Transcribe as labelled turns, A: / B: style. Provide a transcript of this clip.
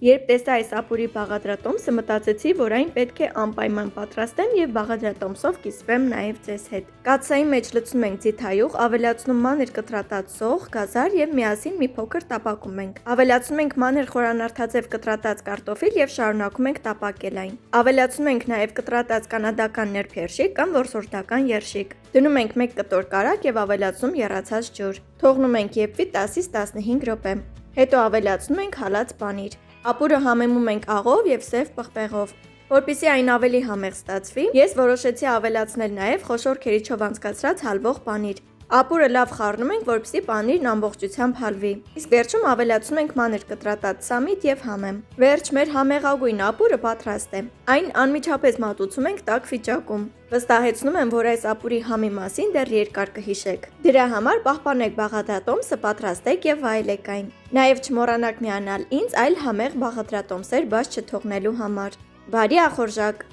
A: Երբ տեսա այս ապուրի բաղադրատոմսը, մտածեցի, որ այն պետք է անպայման պատրաստեմ և բաղադրատոմսով կիսվեմ նաև ձեզ հետ։ Կաթսայի մեջ լցնում ենք ձիթայուղ, ավելացնում մանր կտրատած սող, գազար և միասին մի փոքր տապակում ենք։ Ավելացնում ենք մանր խորանարդաձև կտրատած կարտոֆիլ և շարունակում ենք տապակել այն։ Ավելացնում ենք նաև կտրատած կանադական նրբերշիկ կամ որսորդական երշիկ։ Դնում ենք 1 կտոր կարագ և ավելացնում եռացած ջուր։ Թողնում ենք եփվի 10-ից 15 րոպե։ Հետո ավելացնում ենք հալած պանիր։ Ապուրը համեմում ենք աղով և սև պղպեղով։ Որպեսզի այն ավելի համեղ ստացվի, ես որոշեցի ավելացնել նաև խոշոր քերիչով անցկացրած հալվող պանիր։ Ապուրը լավ խառնում ենք, որպեսզի պանիրն ամբողջությամբ հալվի։ Իսկ վերջում ավելացնում ենք մանր կտրատած սամիտ և համեմ։ Վերջ, մեր համեղագույն ապուրը պատրաստ է։ Այն անմիջապես մատուցում ենք տաք վիճակում։ Վստահեցնում եմ, որ այս ապուրի համի մասին դեռ երկար կհիշեք։ Դրա համար պահպանեք բաղադրատոմսը, պատրաստեք և վայելեք այն։ Նաև չմոռանաք միանալ ինձ այլ համեղ բաղադրատոմսեր բաց չթողնելու համար։ Բարի ախորժակ։